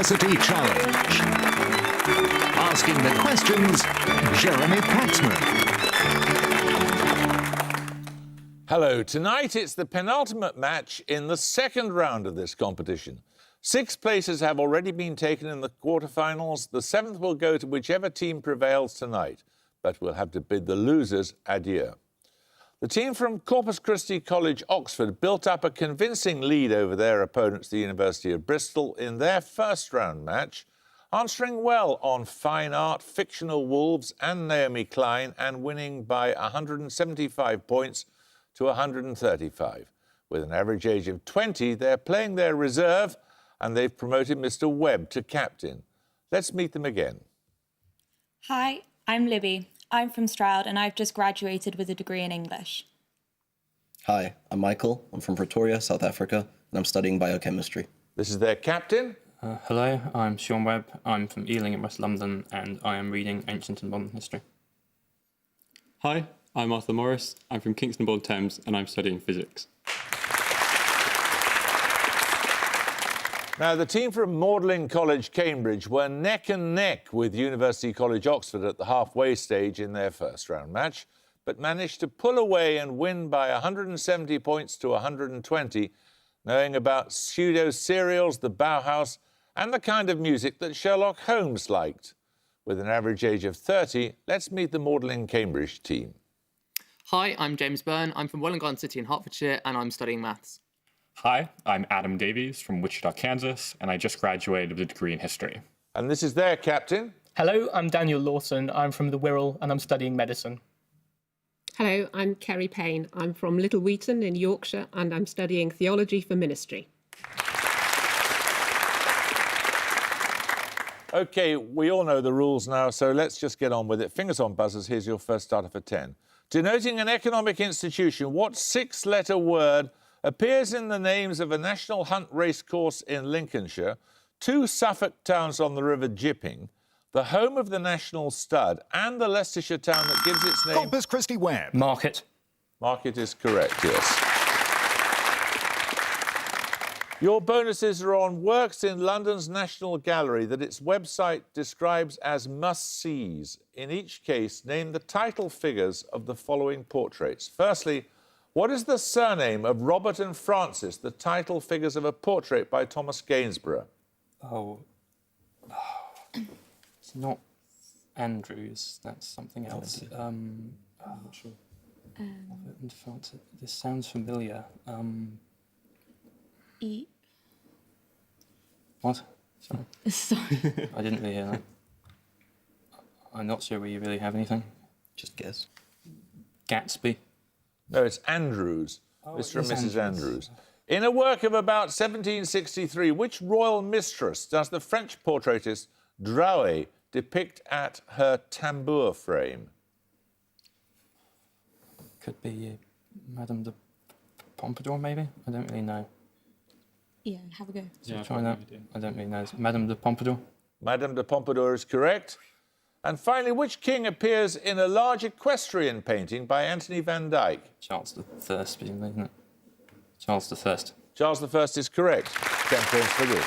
University Challenge. Asking the questions, Jeremy Paxman. Hello, tonight it's the penultimate match in the second round of this competition. 6 places have already been taken in the quarterfinals. The 7th will go to whichever team prevails tonight, but we'll have to bid the losers adieu. The team from Corpus Christi College, Oxford, built up a convincing lead over their opponents, the University of Bristol, in their first round match, answering well on Fine Art, Fictional Wolves and Naomi Klein, and winning by 175 points to 135. With an average age of 20, they're playing their reserve, and they've promoted Mr. Webb to captain. Let's meet them again. Hi, I'm Libby. I'm from Stroud, and I've just graduated with a degree in English. Hi, I'm Michael. I'm from Pretoria, South Africa, and I'm studying biochemistry. This is their captain. Hello, I'm Sean Webb. I'm from Ealing in West London, and I am reading Ancient and Modern History. Hi, I'm Arthur Morris. I'm from Kingston-upon-Thames, and I'm studying physics. Now, the team from Magdalene College, Cambridge, were neck and neck with University College, Oxford at the halfway stage in their first round match, but managed to pull away and win by 170 points to 120, knowing about pseudo-serials, the Bauhaus, and the kind of music that Sherlock Holmes liked. With an average age of 30, let's meet the Magdalene Cambridge team. Hi, I'm James Byrne. I'm from Wollongong City in Hertfordshire, and I'm studying maths. Hi, I'm Adam Davies from Wichita, Kansas, and I just graduated with a degree in history. And this is their captain. Hello, I'm Daniel Lawson. I'm from the Wirral, and I'm studying medicine. Hello, I'm Kerry Payne. I'm from Little Wheaton in Yorkshire, and I'm studying theology for ministry. OK, we all know the rules now, so let's just get on with it. Fingers on buzzers, here's your first starter for 10. Denoting an economic institution, what 6-letter word appears in the names of a National Hunt racecourse in Lincolnshire, 2 Suffolk towns on the River Jipping, the home of the National Stud, and the Leicestershire town that gives its name... Corpus Christi Webb. Market. Market is correct, yes. Your bonuses are on works in London's National Gallery that its website describes as must-sees. In each case, name the title figures of the following portraits. Firstly, what is the surname of Robert and Francis, the title figures of a portrait by Thomas Gainsborough? It's not Andrews, that's something else. I'm not sure. Robert and Francis. This sounds familiar. What? Sorry. Sorry. I didn't really hear that. I'm not sure we really have anything. Just guess. Gatsby. No, it's Andrews. Mr. and it's Mrs. Andrews. In a work of about 1763, which royal mistress does the French portraitist Drouet depict at her tambour frame? Could be Madame de Pompadour, maybe? I don't really know. Yeah, have a go. Yeah, try that. I don't really know. Madame de Pompadour. Madame de Pompadour is correct. And finally, which king appears in a large equestrian painting by Anthony van Dyck? Charles the First, presumably, isn't it? Charles the First. Charles the First is correct. 10 points for this.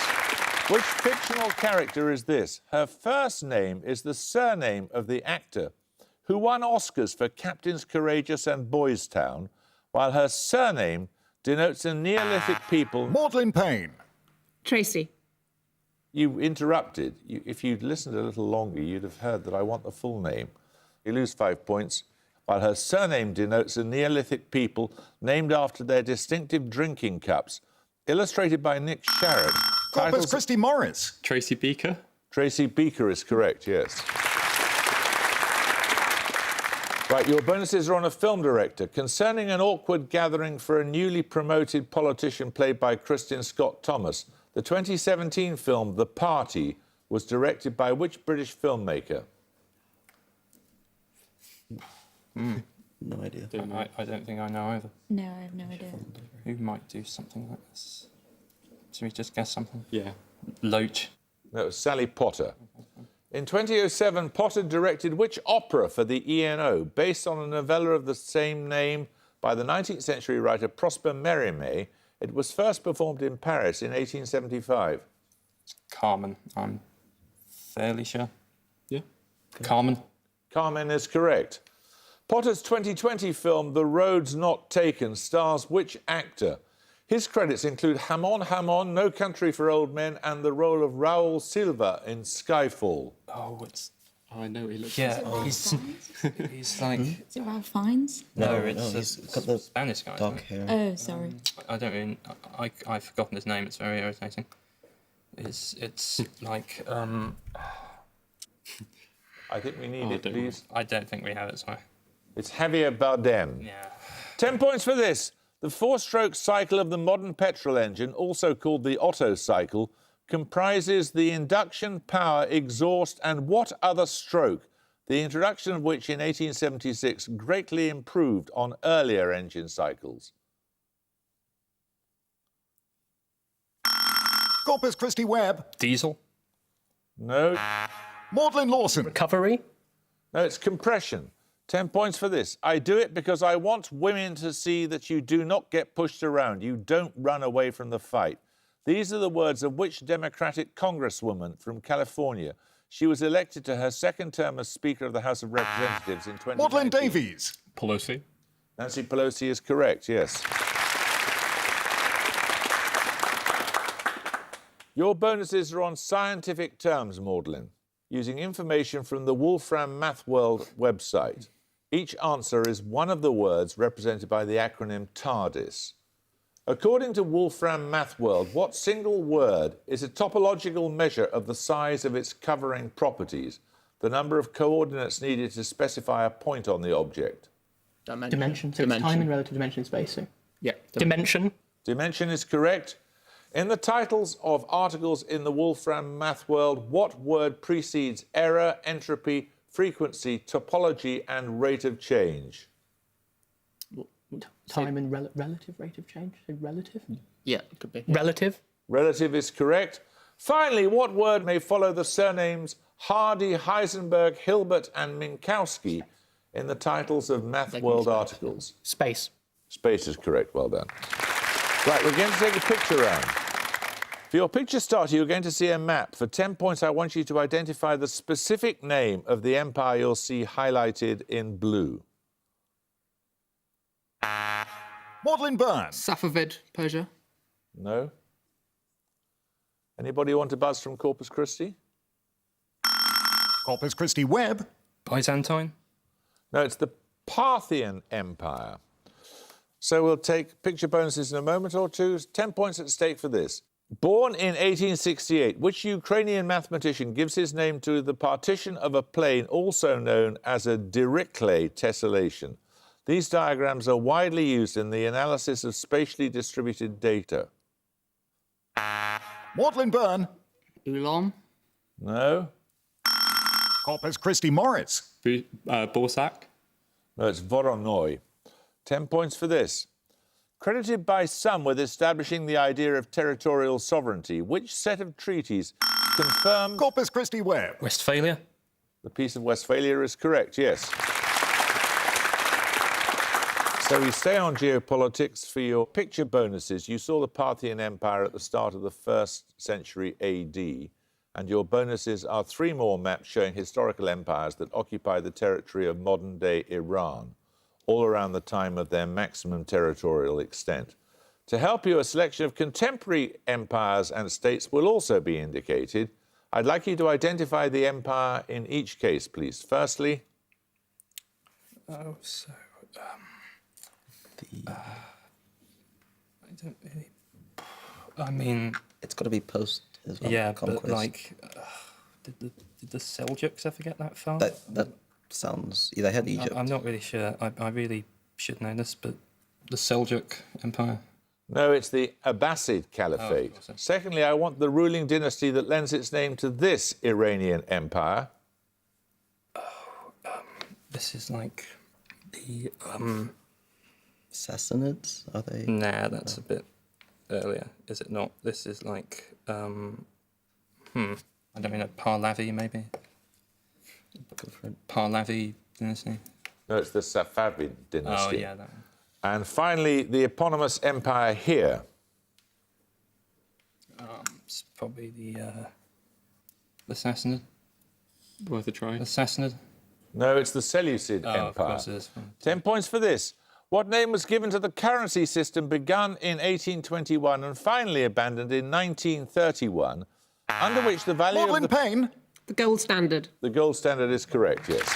Which fictional character is this? Her first name is the surname of the actor who won Oscars for Captains Courageous and Boys Town, while her surname denotes a Neolithic people... Magdalene Payne. Tracy. You interrupted. If you'd listened a little longer, you'd have heard that I want the full name. You lose 5 points, while her surname denotes a Neolithic people named after their distinctive drinking cups, illustrated by Nick Sharrett. Corpus Christi Morris. Tracy Beaker. Tracy Beaker is correct, yes. Right, your bonuses are on a film director. Concerning an awkward gathering for a newly promoted politician played by Kristin Scott Thomas, the 2017 film The Party was directed by which British filmmaker? No idea. I don't think I know either. No, I have no idea. Who might do something like this? Should we just guess something? Yeah. Loach. No, it was Sally Potter. In 2007, Potter directed which opera for the ENO, based on a novella of the same name by the 19th century writer Prosper Mérimée? It was first performed in Paris in 1875. Carmen. I'm fairly sure. Yeah. Carmen. Carmen is correct. Potter's 2020 film The Road's Not Taken stars which actor? His credits include Hamon, No Country for Old Men, and the role of Raul Silva in Skyfall. Oh, it's... Oh, I know what he looks Yeah, like. he's like... Is it Ralph Fiennes? No, No, it's he's a got the Spanish guy. dark isn't hair. Oh, sorry. it? I don't really... I've forgotten his name. It's very irritating. It's like... I think we need Oh, it, don't please. I don't think we have it, sorry. It's Javier Bardem. Yeah. 10 points for this. The four-stroke cycle of the modern petrol engine, also called the Otto cycle, comprises the induction, power, exhaust and what other stroke, the introduction of which in 1876 greatly improved on earlier engine cycles? Corpus Christi Webb. Diesel. No. Maudlin Lawson. Recovery. No, it's compression. 10 points for this. I do it because I want women to see that you do not get pushed around. You don't run away from the fight. These are the words of which Democratic congresswoman from California? She was elected to her second term as Speaker of the House of Representatives in 2019. Maudlin Davies. Pelosi. Nancy Pelosi is correct, yes. Your bonuses are on scientific terms, Maudlin, using information from the Wolfram Math World website. Each answer is one of the words represented by the acronym TARDIS. According to Wolfram Math World, what single word is a topological measure of the size of its covering properties, the number of coordinates needed to specify a point on the object? Dimension. So it's time in relative dimension in space. So. Yeah. Dimension. Dimension is correct. In the titles of articles in the Wolfram Math World, what word precedes error, entropy, frequency, topology, and rate of change? Time and relative rate of change. So relative. Yeah, it could be. Relative. Relative is correct. Finally, what word may follow the surnames Hardy, Heisenberg, Hilbert, and Minkowski in the titles of Math World articles? Space. Space is correct. Well done. Right, we're going to take a picture round. For your picture starter, you're going to see a map. For 10 points, I want you to identify the specific name of the empire you'll see highlighted in blue. Maudlin Byrne. Safavid, Persia. No? Anybody want to buzz from Corpus Christi? Corpus Christi Webb. Byzantine. No, it's the Parthian Empire. So we'll take picture bonuses in a moment or two. 10 points at stake for this. Born in 1868, which Ukrainian mathematician gives his name to the partition of a plane also known as a Dirichlet tessellation? These diagrams are widely used in the analysis of spatially distributed data. Maudlin Byrne. Ulam. No? Corpus Christi Morris. Borsak. No, it's Voronoi. 10 points for this. Credited by some with establishing the idea of territorial sovereignty, which set of treaties confirmed... Corpus Christi Webb. Westphalia. The Peace of Westphalia is correct, yes. So we stay on geopolitics. For your picture bonuses, you saw the Parthian Empire at the start of the 1st century AD, and your bonuses are 3 more maps showing historical empires that occupy the territory of modern-day Iran, all around the time of their maximum territorial extent. To help you, a selection of contemporary empires and states will also be indicated. I'd like you to identify the empire in each case, please. Firstly... Oh, so... I don't really... I mean... It's got to be post as well. Yeah, Conquest. but like... did the Seljuks ever get that far? That sounds... Yeah, they had Egypt. I'm not really sure. I really should know this, but the Seljuk Empire. No, it's the Abbasid Caliphate. Oh, of course. Secondly, I want the ruling dynasty that lends its name to this Iranian empire. This is like the... Sassanids? Are they? Nah, that's a bit earlier, is it not? This is like... I don't know, Pahlavi, maybe? Pahlavi dynasty? No, it's the Safavid dynasty. Oh, yeah, that one. And finally, the eponymous empire here. It's probably the Sassanid. Worth a try. The Sassanid. No, it's the Seleucid Oh, of Empire. course it is. 10 points for this. What name was given to the currency system begun in 1821 and finally abandoned in 1931, under which the value of Maudlin the... Payne. The gold standard. The gold standard is correct, yes.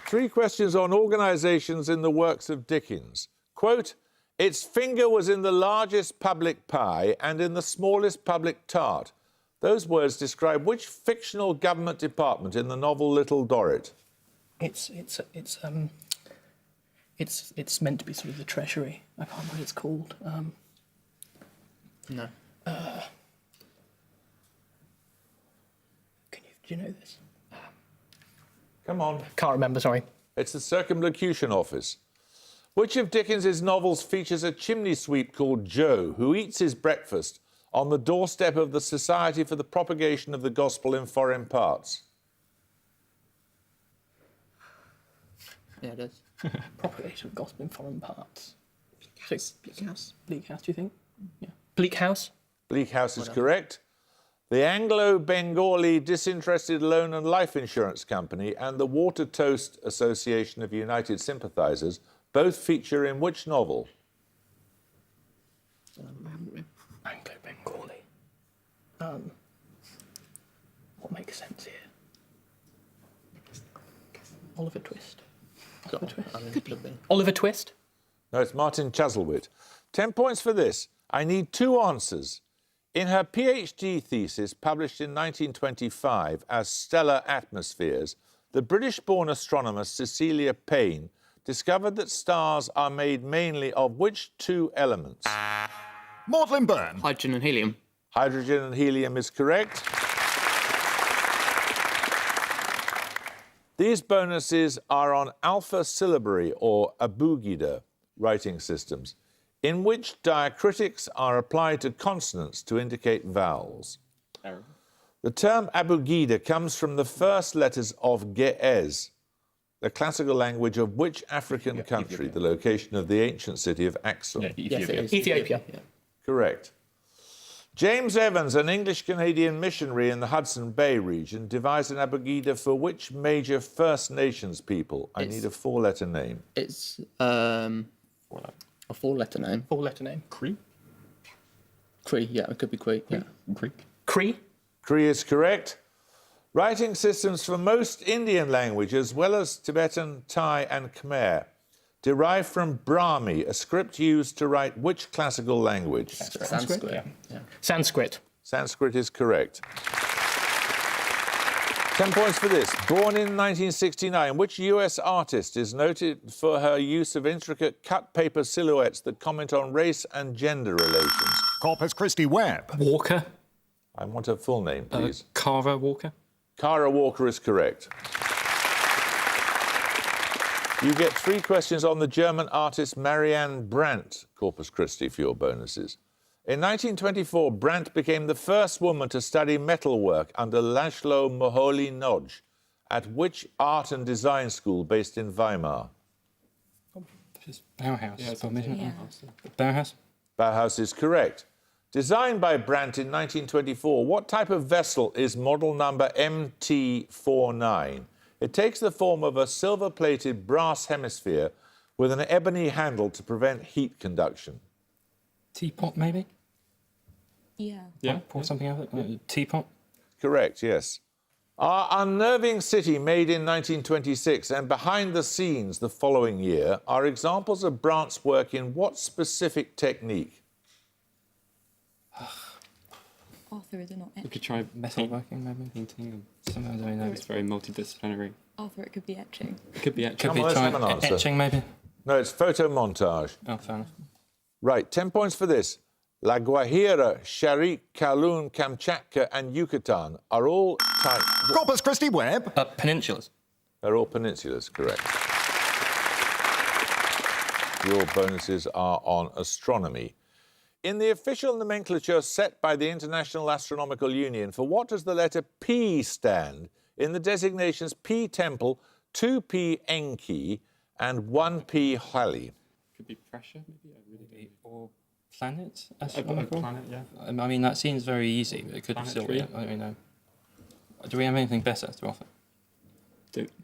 3 questions on organisations in the works of Dickens. Quote, its finger was in the largest public pie and in the smallest public tart. Those words describe which fictional government department in the novel Little Dorrit? It's meant to be sort of the Treasury. I can't remember what it's called. No. Do you know this? Come on. Can't remember, sorry. It's the Circumlocution Office. Which of Dickens's novels features a chimney sweep called Joe, who eats his breakfast on the doorstep of the Society for the Propagation of the Gospel in Foreign Parts? Yeah, it is. Propagation of gospel in foreign parts. Bleak House. Bleak House, do you think? Yeah. Bleak House? Bleak House is correct. The Anglo-Bengali Disinterested Loan and Life Insurance Company and the Water Toast Association of United Sympathisers both feature in which novel? Anglo-Bengali. What makes sense here? Oliver Twist. Oliver Twist. Oliver Twist? No, it's Martin Chuzzlewit. 10 points for this. I need 2 answers. In her PhD thesis, published in 1925 as Stellar Atmospheres, the British-born astronomer Cecilia Payne discovered that stars are made mainly of which 2 elements? Maudlin Byrne. Hydrogen and helium. Hydrogen and helium is correct. These bonuses are on alpha syllabary or abugida writing systems, in which diacritics are applied to consonants to indicate vowels. Arabic. The term abugida comes from the first letters of Ge'ez, the classical language of which African country, the location of the ancient city of Axum? Yes, it is. Ethiopia. Yeah. Correct. James Evans, an English-Canadian missionary in the Hudson Bay region, devised an abugida for which major First Nations people? I need a 4-letter name. It's a 4-letter name. 4-letter name. Cree? Cree, yeah, it could be Cree. Yeah. Greek? Cree? Cree is correct. Writing systems for most Indian languages, as well as Tibetan, Thai and Khmer, derive from Brahmi, a script used to write which classical language? Sanskrit. Yeah. Sanskrit. Sanskrit is correct. 10 points for this. Born in 1969, which US artist is noted for her use of intricate cut paper silhouettes that comment on race and gender relations? Corpus Christi Webb. Walker. I want a full name, please. Carver Walker. Cara Walker is correct. You get 3 questions on the German artist Marianne Brandt, Corpus Christi, for your bonuses. In 1924, Brandt became the first woman to study metalwork under Laszlo Moholy-Nagy at which art and design school based in Weimar? It's Bauhaus. Yeah, it's isn't it? Yeah. Bauhaus. Bauhaus is correct. Designed by Brandt in 1924, what type of vessel is model number MT49? It takes the form of a silver-plated brass hemisphere with an ebony handle to prevent heat conduction. Teapot, maybe? Yeah. Yeah. Pour something out of it? Teapot? Correct, yes. Our Unnerving City, made in 1926, and Behind the Scenes the following year, are examples of Brandt's work in what specific technique? Arthur, is it not We etching? could try Metalworking, maybe? painting. Something I don't know. It's very multidisciplinary. Arthur, it could be etching. It could be actually. Come on, let's have an answer. Etching, maybe? No, it's photomontage. Oh, fair enough. Right, 10 points for this. La Guajira, Sharik, Kowloon, Kamchatka and Yucatan are all types... Corpus Christi Webb. Peninsulas. They're all peninsulas, correct. Your bonuses are on astronomy. In the official nomenclature set by the International Astronomical Union, for what does the letter P stand in the designations P Temple, 2P Enki and 1P Halley? Could be pressure, maybe. I really don't know. Or Planet? A Astronomical? planet, yeah. I mean, that seems very easy, but it could still be. I Planetary? don't know. Do we have anything better to offer?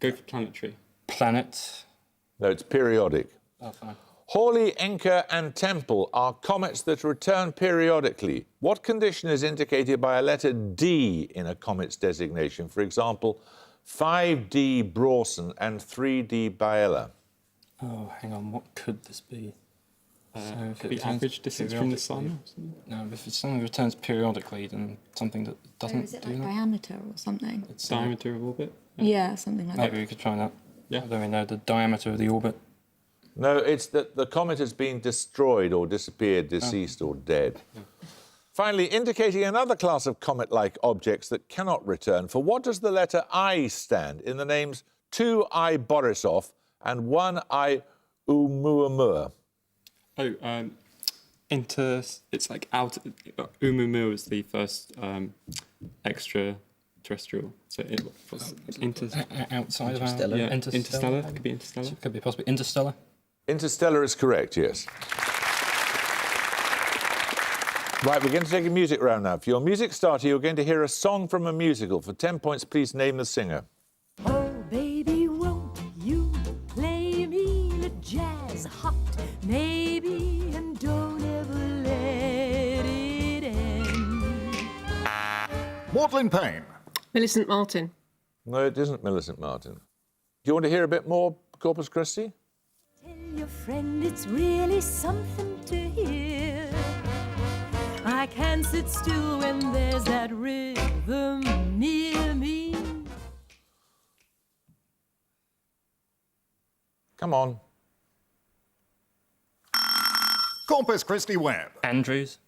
Go for planetary. Planet. No, it's periodic. Oh, fine. Hawley, Encke, and Temple are comets that return periodically. What condition is indicated by a letter D in a comet's designation? For example, 5D Brawson and 3D Biela. Oh, hang on. What could this be? So if Could it be returns average distance from the sun. No, if it's something that returns periodically, then something that doesn't Or is it do like that. diameter or something? It's, Diameter of orbit. Yeah, something like maybe that. we could try that. Yeah. I don't really know the diameter of the orbit. No, it's that the comet has been destroyed or disappeared, deceased or dead. Finally, indicating another class of comet-like objects that cannot return, for what does the letter I stand in the names 2I Borisov and 1I Oumuamua? Oh, it's like out. Umumu was the first extraterrestrial. So it was Outside of our Interstellar. yeah, interstellar. Could be interstellar. Could be possibly interstellar. Interstellar is correct, yes. Right, we're going to take a music round now. For your music starter, you're going to hear a song from a musical. For 10 points, please name the singer. Oh, baby, won't you play me the jazz hot, maybe, and don't ever let it end. Maudlin Payne. Millicent Martin. No, it isn't Millicent Martin. Do you want to hear a bit more Corpus Christi? Tell your friend it's really something to hear. I can't sit still when there's that rhythm near me. Come on. Corpus Christi Webb. Andrews.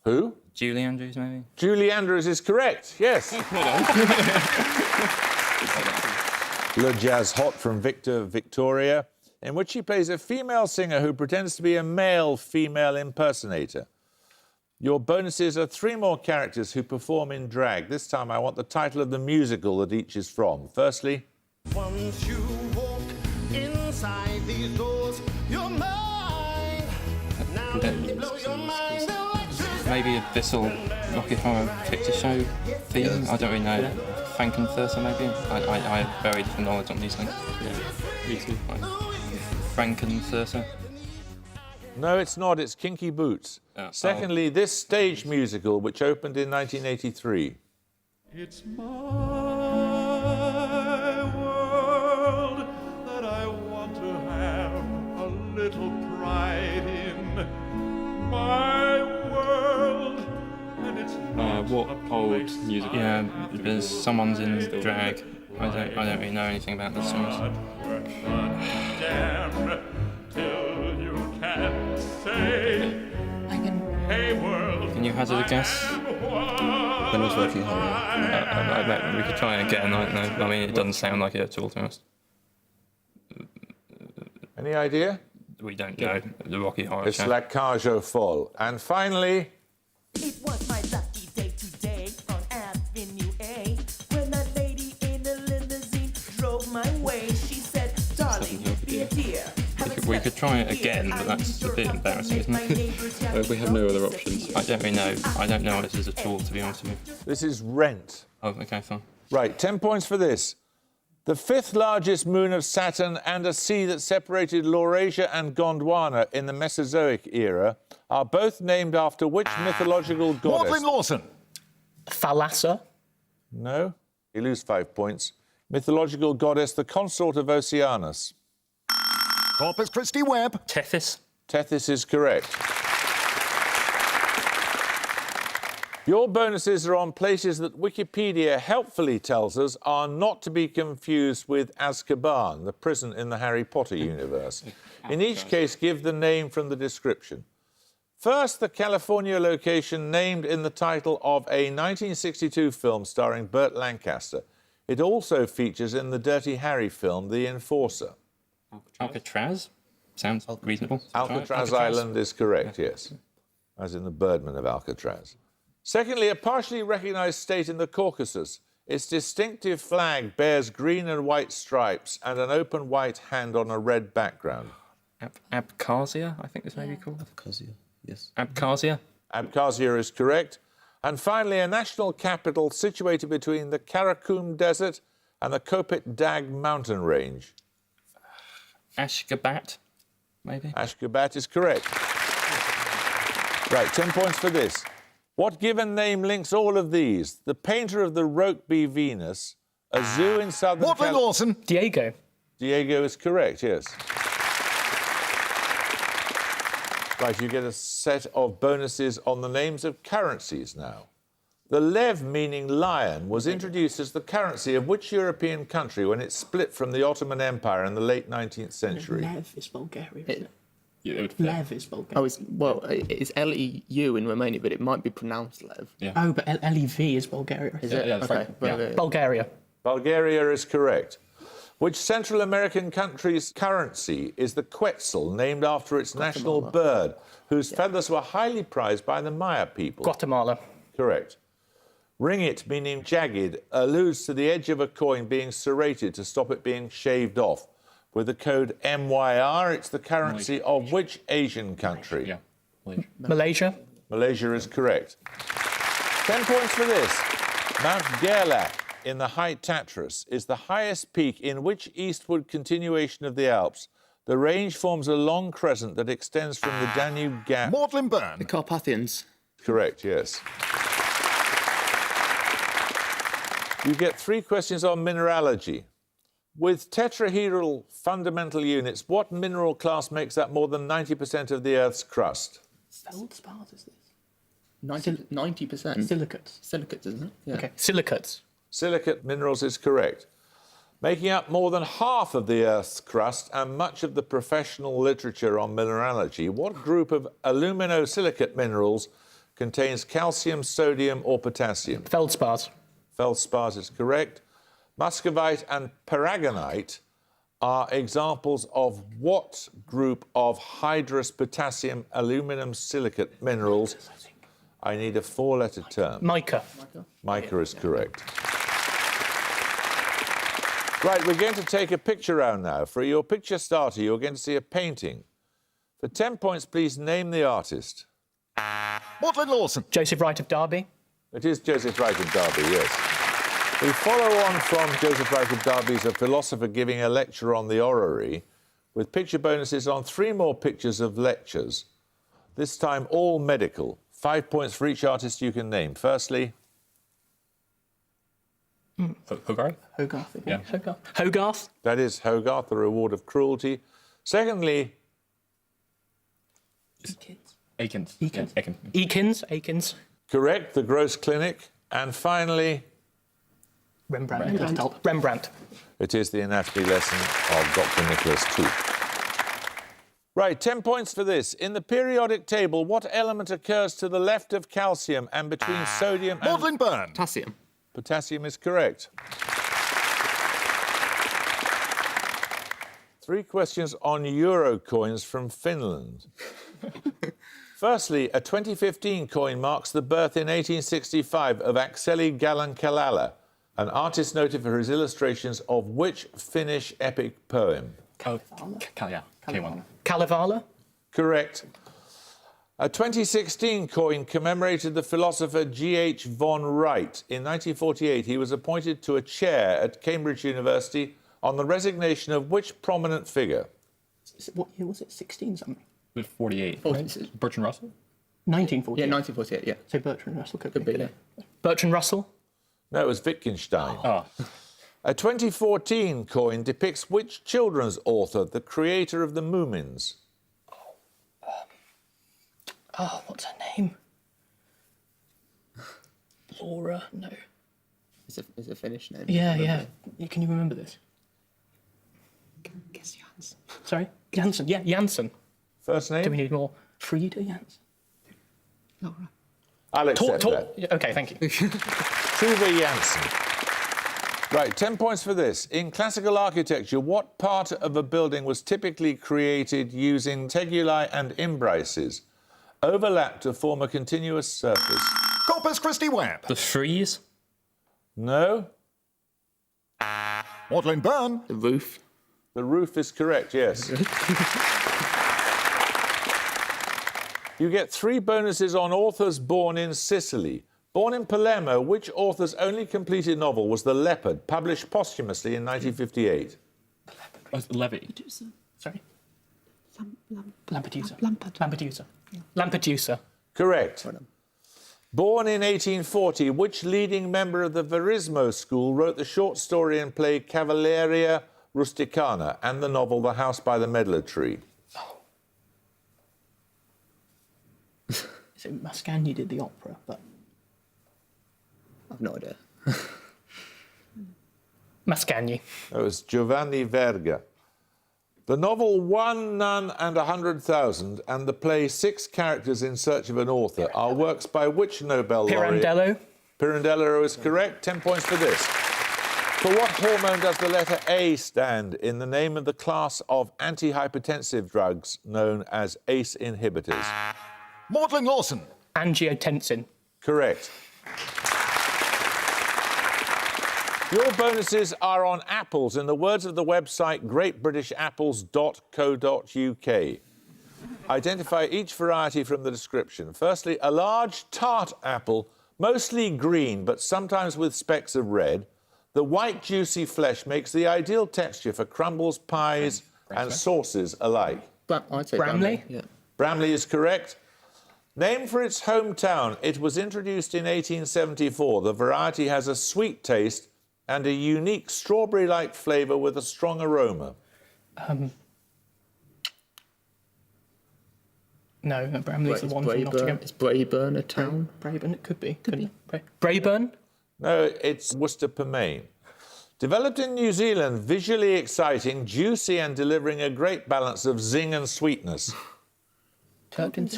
Who? Julie Andrews, maybe. Julie Andrews is correct, yes. Le Jazz Hot from Victor Victoria, in which she plays a female singer who pretends to be a male-female impersonator. Your bonuses are 3 more characters who perform in drag. This time I want the title of the musical that each is from. Firstly, once you walk inside these doors, you're mine. Now let me blow your mind. Maybe a Bissell Rocky Horror Picture Show theme. I don't really know. Frankenfurter, maybe. I have very little knowledge on these things. Yeah, me too. Frankenfurter. no, it's not. It's Kinky Boots. Oh. Secondly, this stage musical, which opened in 1983. It's my world that I want to have a little pride in. My world, and it's not What a old place music? Yeah, there's someone's in drag. I don't really know anything about this song. Damn, till you can say, I can. hey world. Can you hazard a guess? When was Working Horror? I bet we could try it again. I don't know. I mean, it doesn't sound like it at all to us. Any idea? We don't know. The Rocky Horror It's Show. La Cage aux Folles. And finally, It was my lucky day today on Avenue A when that lady in a limousine drove my way. She said, darling, be a dear. We could try it again, but that's a bit embarrassing, isn't it? We have no other options. I don't really know. I don't know what this is at all, to be honest with you. this is Rent. Oh, okay, fine. Right, 10 points for this. The 5th largest moon of Saturn and a sea that separated Laurasia and Gondwana in the Mesozoic era are both named after which mythological goddess? Maudlin Lawson. Thalassa. No, you lose 5 points. Mythological goddess, the consort of Oceanus. Corpus Christi Webb. Tethys. Tethys is correct. Your bonuses are on places that Wikipedia helpfully tells us are not to be confused with Azkaban, the prison in the Harry Potter universe. In each case, give the name from the description. First, the California location named in the title of a 1962 film starring Burt Lancaster. It also features in the Dirty Harry film, The Enforcer. Alcatraz. Sounds reasonable. Alcatraz Island is correct, yes, as in the Birdman of Alcatraz. Secondly, a partially recognised state in the Caucasus. Its distinctive flag bears green and white stripes and an open white hand on a red background. Abkhazia, I think this may be called. Abkhazia. Yes. Abkhazia. Abkhazia is correct. And finally, a national capital situated between the Karakum Desert and the Kopet Dag mountain range. Ashgabat, maybe? Ashgabat is correct. Right, 10 points for this. What given name links all of these? The painter of the Rokeby Venus, a zoo in southern Mortley Lawson. Diego. Diego is correct, yes. Right, you get a set of bonuses on the names of currencies now. The lev, meaning lion, was introduced as the currency of which European country when it split from the Ottoman Empire in the late 19th century? Lev is Bulgaria, isn't it? Yeah, it would fit. Lev is Bulgaria. It's L-E-U in Romania, but it might be pronounced Lev. Yeah. Oh, but L-E-V is Bulgaria. Is Yeah, it? yeah, that's Okay. right. Yeah. Bulgaria. Bulgaria is correct. Which Central American country's currency is the Quetzal, named after its national bird, whose feathers were highly prized by the Maya people? Guatemala. Correct. Ringgit, meaning jagged, alludes to the edge of a coin being serrated to stop it being shaved off. With the code MYR, it's the currency of which Asian country? Yeah. Malaysia. Malaysia is correct. 10 points for this. Mount Gerlach in the High Tatras is the highest peak in which eastward continuation of the Alps. The range forms a long crescent that extends from the Danube Gap. Mortlin Byrne. The Carpathians. Correct, yes. You get 3 questions on mineralogy. With tetrahedral fundamental units, what mineral class makes up more than 90% of the Earth's crust? Feldspars is this? 90%. Silicates. Silicates, isn't it? Yeah. Okay. Silicates. Silicate minerals is correct. Making up more than half of the Earth's crust and much of the professional literature on mineralogy, what group of aluminosilicate minerals contains calcium, sodium, or potassium? Feldspars. Feldspars is correct. Muscovite and paragonite are examples of what group of hydrous potassium aluminum silicate minerals? I need a 4-letter term. Mica. Mica is correct. Right, we're going to take a picture round now. For your picture starter, you're going to see a painting. For 10 points, please name the artist. Mortlin Lawson. Joseph Wright of Derby. It is Joseph Wright of Derby, yes. We follow on from Joseph Wright of Derby as a philosopher giving a lecture on the orrery, with picture bonuses on 3 more pictures of lectures, this time all medical. 5 points for each artist you can name. Firstly... Hogarth? Hogarth. Yeah. Hogarth. Hogarth. That is Hogarth, the reward of cruelty. Secondly... Akins. Ekins. Yeah, Akins. Ekins. Akins. Correct, the Gross Clinic. And finally... Rembrandt. Rembrandt. It is the anatomy lesson of Dr. Nicholas Tooth. Right, 10 points for this. In the periodic table, what element occurs to the left of calcium and between sodium and... Mortlin Byrne. Potassium. Potassium is correct. 3 questions on euro coins from Finland. Firstly, a 2015 coin marks the birth in 1865 of Akseli Gallen-Kalala, an artist noted for his illustrations of which Finnish epic poem? K1. Kalevala. Correct. A 2016 coin commemorated the philosopher G.H. von Wright. In 1948, he was appointed to a chair at Cambridge University on the resignation of which prominent figure? What year was it? 16 something? 48. Right? Bertrand Russell? 1948. Yeah, 1948, yeah. So Bertrand Russell could be, be. yeah. Bertrand Russell. No, it was Wittgenstein. Oh. A 2014 coin depicts which children's author, the creator of the Moomins? What's her name? Laura? No. It's a Finnish name. Yeah. Can you remember this? Guess Janssen. Sorry? Janssen. Yeah, Janssen. First name? Do we need more? Frida Janssen. Laura. I'll accept that. Yeah, okay, thank you. Tuva Janssen. Right, 10 points for this. In classical architecture, what part of a building was typically created using tegulae and imbrices, overlapped to form a continuous surface? Corpus Christi web. The frieze. No? Mortlin Byrne. The roof. The roof is correct, yes. You get 3 bonuses on authors born in Sicily. Born in Palermo, which author's only completed novel was The Leopard, published posthumously in 1958? Levy. Sorry? Lampedusa. Lampedusa. Lampedusa. Correct. Born in 1840, which leading member of the Verismo school wrote the short story and play Cavalleria Rusticana and the novel The House by the Medlar Tree? So Mascagni did the opera, but I've no idea. Mascagni. It was Giovanni Verga. The novel One Nun and 100,000 and the play Six Characters in Search of an Author are works by which Nobel laureate? Pirandello. Pirandello is correct. 10 points for this. For what hormone does the letter A stand in the name of the class of antihypertensive drugs known as ACE inhibitors? Maudlin Lawson. Angiotensin. Correct. Your bonuses are on apples, in the words of the website greatbritishapples.co.uk. Identify each variety from the description. Firstly, a large tart apple, mostly green, but sometimes with specks of red. The white, juicy flesh makes the ideal texture for crumbles, pies, and sauces alike. I'd say Bramley? Yeah. Bramley is correct. Named for its hometown, it was introduced in 1874. The variety has a sweet taste and a unique strawberry-like flavour with a strong aroma. No, Bramley's the one from Nottingham. Is Braeburn a town? Braeburn, it could be. Couldn't it? Braeburn? No, it's Worcester-per-Main. Developed in New Zealand, visually exciting, juicy and delivering a great balance of zing and sweetness. Turked in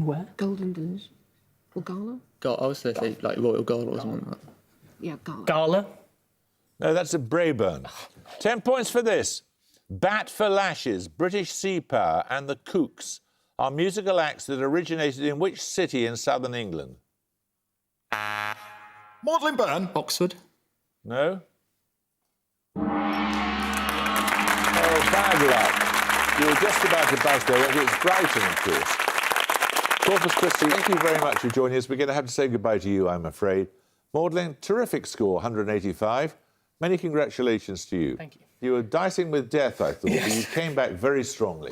where? Golden Delicious. Or Gala? I was going to say like Royal Gala or something like that. Yeah, Gala. Gala? No, that's a Braeburn. 10 points for this. Bat for Lashes, British Sea Power and the Kooks are musical acts that originated in which city in southern England? Maudlin Byrne. Oxford. No? Oh, bad luck. You were just about to buzz there. It's Brighton, of course. Corpus Christi, thank you very much for joining us. We're going to have to say goodbye to you, I'm afraid. Maudlin, terrific score, 185. Many congratulations to you. Thank you. You were dicing with death, I thought, but you came back very strongly.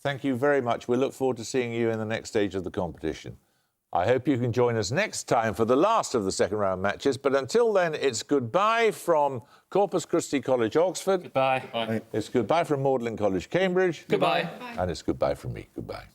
Thank you very much. We look forward to seeing you in the next stage of the competition. I hope you can join us next time for the last of the second round matches. But until then, it's goodbye from Corpus Christi College, Oxford. Goodbye. Bye. It's goodbye from Magdalene College, Cambridge. Goodbye. And it's goodbye from me. Goodbye.